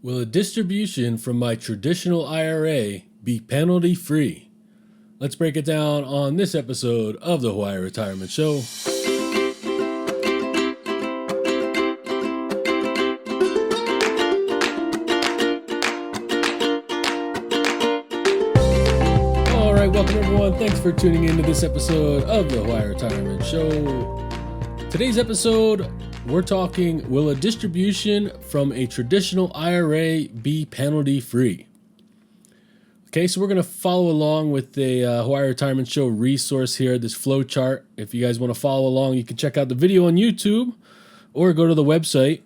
Will a distribution from my traditional IRA be penalty free? Let's break it down on this episode of the Hawaii Retirement Show. All right, welcome everyone. Thanks for tuning in to this episode of the Hawaii Retirement Show. Today's episode, we're talking, will a distribution from a traditional IRA be penalty free? Okay, so we're going to follow along with the Hawaii Retirement Show resource here, this flow chart. If you guys want to follow along, you can check out the video on YouTube or go to the website,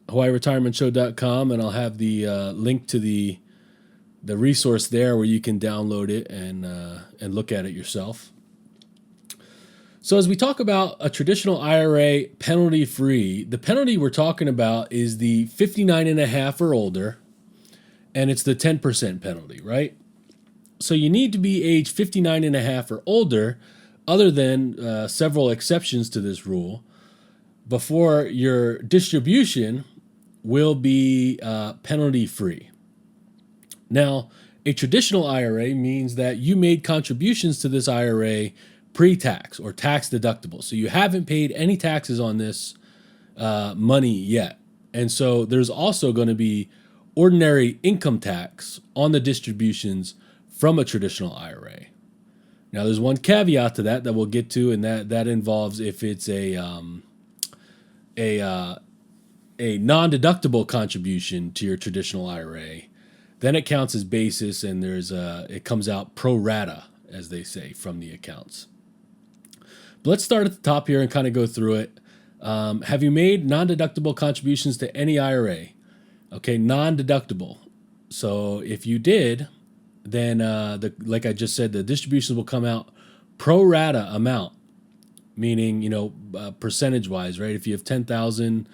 hawaiiretirementshow.com, and I'll have the link to the resource there where you can download it and look at it yourself. So as we talk about a traditional IRA penalty-free, the penalty we're talking about is the 59 and a half or older, and it's the 10% penalty, right? So you need to be age 59 and a half or older, other than several exceptions to this rule, before your distribution will be penalty-free. Now, a traditional IRA means that you made contributions to this IRA pre-tax or tax deductible. So you haven't paid any taxes on this money yet. And so there's also going to be ordinary income tax on the distributions from a traditional IRA. Now there's one caveat to that we'll get to, and that involves if it's a non-deductible contribution to your traditional IRA, then it counts as basis, and it comes out pro rata, as they say, from the accounts. But let's start at the top here and kind of go through it. Have you made non-deductible contributions to any IRA? Okay, non-deductible. So if you did, then like I just said, the distributions will come out pro rata amount, meaning percentage-wise, right? If you have 10,000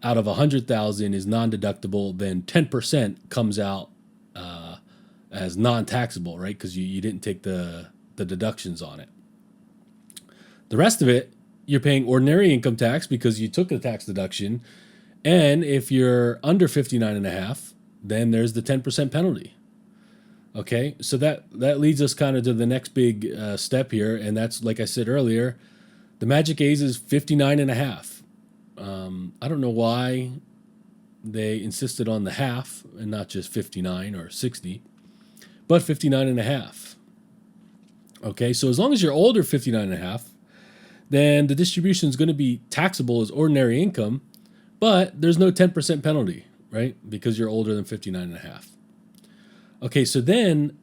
out of 100,000 is non-deductible, then 10% comes out as non-taxable, right? Because you didn't take the deductions on it. The rest of it, you're paying ordinary income tax because you took the tax deduction. And if you're under 59 and a half, then there's the 10% penalty. Okay, so that leads us kind of to the next big step here. And that's, like I said earlier, the magic age is 59 and a half. I don't know why they insisted on the half and not just 59 or 60, but 59 and a half. Okay, so as long as you're older 59 and a half, then the distribution is going to be taxable as ordinary income, but there's no 10% penalty, right? Because you're older than 59 and a half. Okay, so then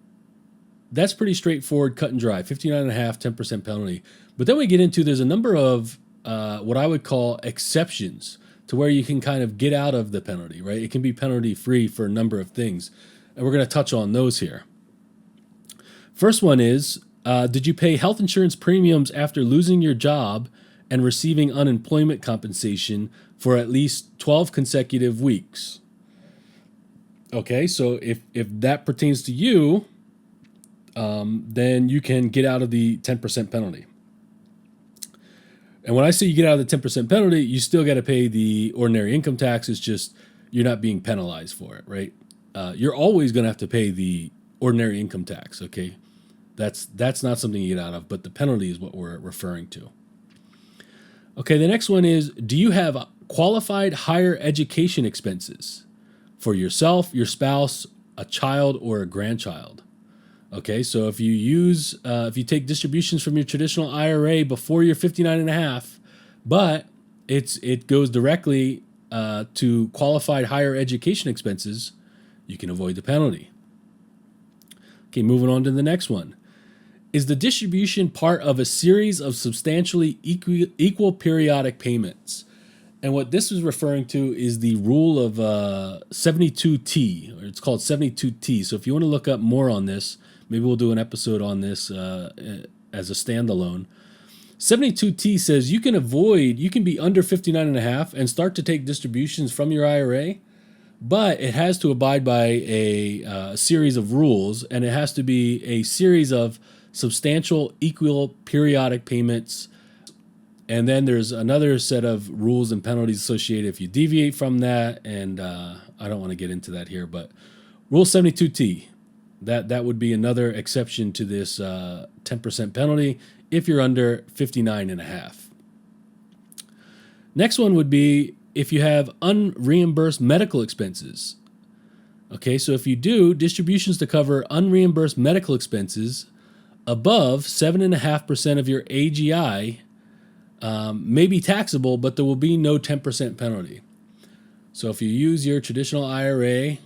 that's pretty straightforward, cut and dry, 59 and a half, 10% penalty. But then we get into, there's a number of what I would call exceptions to where you can kind of get out of the penalty, right? It can be penalty free for a number of things. And we're going to touch on those here. First one is, did you pay health insurance premiums after losing your job and receiving unemployment compensation for at least 12 consecutive weeks? Okay, so if that pertains to you, then you can get out of the 10% penalty. And when I say you get out of the 10% penalty, you still got to pay the ordinary income tax. It's just you're not being penalized for it, right? You're always going to have to pay the ordinary income tax, okay? That's not something you get out of, but the penalty is what we're referring to. Okay, the next one is, do you have qualified higher education expenses for yourself, your spouse, a child, or a grandchild? Okay, so if you take distributions from your traditional IRA before you're 59 and a half, but it goes directly to qualified higher education expenses, you can avoid the penalty. Okay, moving on to the next one. Is the distribution part of a series of substantially equal periodic payments? And what this is referring to is the rule of 72T, or it's called 72T. So if you want to look up more on this, maybe we'll do an episode on this as a standalone. 72T says you can be under 59 and a half and start to take distributions from your IRA, but it has to abide by a series of rules, and it has to be a series of substantial equal periodic payments. And then there's another set of rules and penalties associated if you deviate from that, and I don't want to get into that here, but Rule 72T, that would be another exception to this 10% penalty if you're under 59 and a half. Next one would be if you have unreimbursed medical expenses. Okay, so if you do distributions to cover unreimbursed medical expenses above 7.5% of your AGI, may be taxable, but there will be no 10% penalty. So if you use your traditional IRA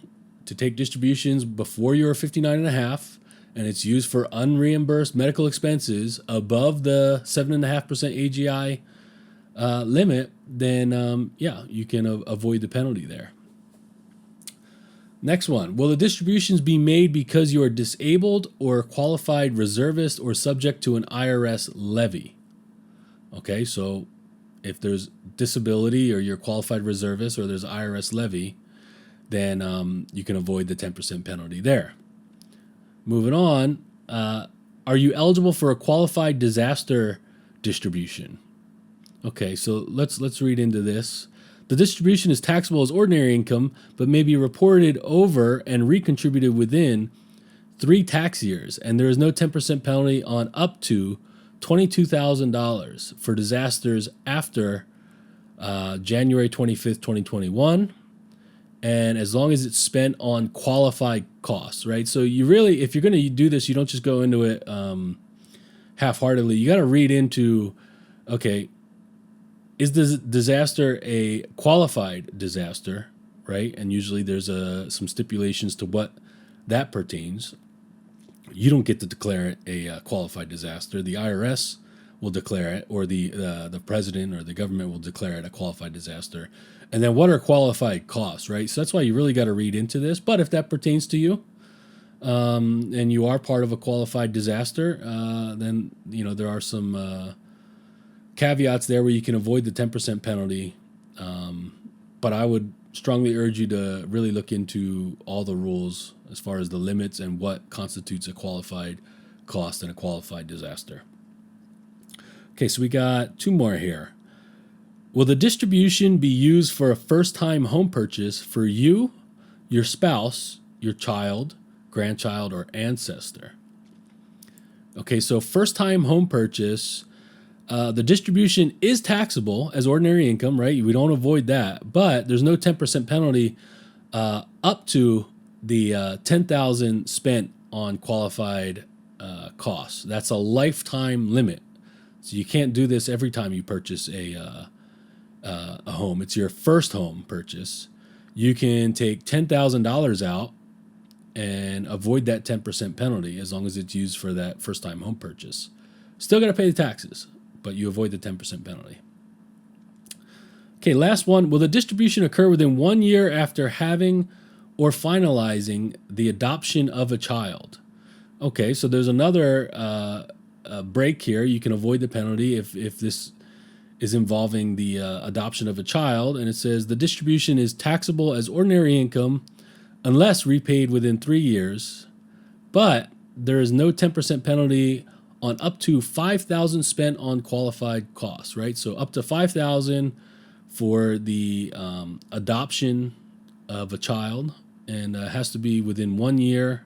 to take distributions before you're 59 and a half, and it's used for unreimbursed medical expenses above the 7.5% AGI limit, then you can avoid the penalty there. Next one, will the distributions be made because you are disabled or qualified reservist or subject to an IRS levy? Okay, so if there's disability or you're qualified reservist or there's IRS levy, then you can avoid the 10% penalty there. Moving on, are you eligible for a qualified disaster distribution? Okay, so let's read into this. The distribution is taxable as ordinary income, but may be reported over and recontributed within 3 tax years, and there is no 10% penalty on up to $22,000 for disasters after January 25th, 2021, and as long as it's spent on qualified costs, right? So you really, if you're going to do this, you don't just go into it half-heartedly. You got to read into, okay, is the disaster a qualified disaster, right? And usually there's some stipulations to what that pertains. You don't get to declare it a qualified disaster. The IRS will declare it, or the president or the government will declare it a qualified disaster. And then what are qualified costs, right? So that's why you really got to read into this. But if that pertains to you, and you are part of a qualified disaster, then there are some caveats there where you can avoid the 10% penalty. But I would strongly urge you to really look into all the rules as far as the limits and what constitutes a qualified cost and a qualified disaster. Okay, so we got 2 more here. Will the distribution be used for a first-time home purchase for you, your spouse, your child, grandchild, or ancestor? Okay, so first-time home purchase, the distribution is taxable as ordinary income, right? We don't avoid that, but there's no 10% penalty up to the $10,000 spent on qualified costs. That's a lifetime limit, so you can't do this every time you purchase a home. It's your first home purchase. You can take $10,000 out and avoid that 10% penalty as long as it's used for that first-time home purchase. Still got to pay the taxes, but you avoid the 10% penalty. Okay, last one. Will the distribution occur within 1 year after having or finalizing the adoption of a child? Okay, so there's another break here. You can avoid the penalty if this is involving the adoption of a child. And it says the distribution is taxable as ordinary income unless repaid within 3 years, but there is no 10% penalty on up to $5,000 spent on qualified costs, right? So up to $5,000 for the adoption of a child, and has to be within 1 year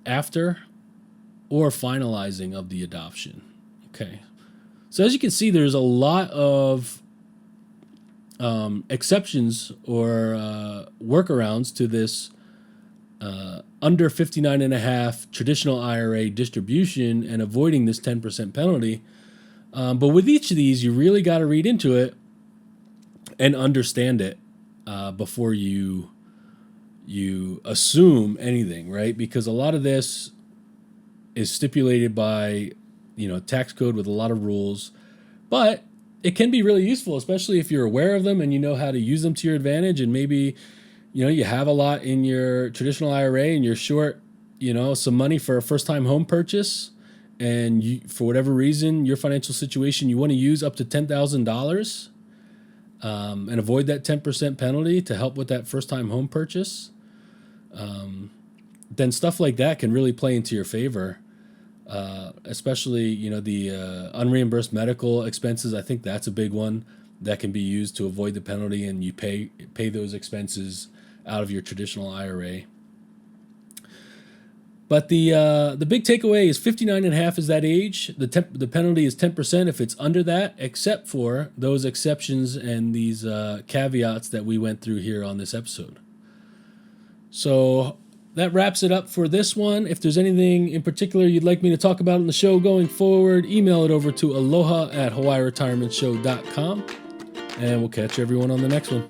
after or finalizing of the adoption. Okay. So as you can see, there's a lot of exceptions or workarounds to this under 59 and a half traditional IRA distribution and avoiding this 10% penalty. But with each of these, you really got to read into it and understand it before you assume anything, right? Because a lot of this is stipulated by, tax code with a lot of rules, but it can be really useful, especially if you're aware of them and you know how to use them to your advantage. And maybe, you have a lot in your traditional IRA and you're short, some money for a first-time home purchase. And you, for whatever reason, your financial situation, you want to use up to $10,000 and avoid that 10% penalty to help with that first-time home purchase. Then stuff like that can really play into your favor. Especially, the unreimbursed medical expenses. I think that's a big one. that can be used to avoid the penalty, and you pay those expenses out of your traditional IRA. But the big takeaway is 59.5 is that age. The penalty is 10% if it's under that, except for those exceptions and these caveats that we went through here on this episode. So that wraps it up for this one. If there's anything in particular you'd like me to talk about in the show going forward, email it over to aloha@hawaiiretirementshow.com, and we'll catch everyone on the next one.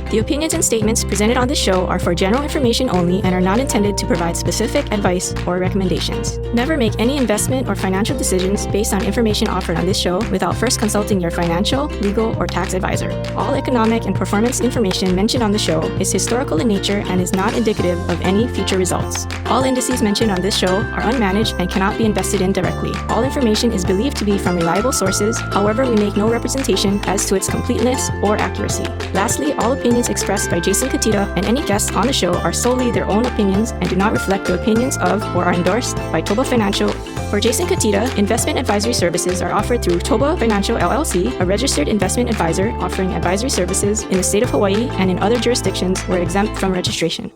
The opinions and statements presented on this show are for general information only and are not intended to provide specific advice or recommendations. Never make any investment or financial decisions based on information offered on this show without first consulting your financial, legal, or tax advisor. All economic and performance information mentioned on the show is historical in nature and is not indicative of any future results. All indices mentioned on this show are unmanaged and cannot be invested in directly. All information is believed to be from reliable sources. However, we make no representation as to its completeness or accuracy. Lastly, all opinions expressed by Jason Cutitta and any guests on the show are solely their own opinions and do not reflect the opinions of or are endorsed by ToBA Financial. For Jason Cutitta, investment advisory services are offered through ToBA Financial LLC, a registered investment advisor offering advisory services in the state of Hawaii and in other jurisdictions where exempt from registration.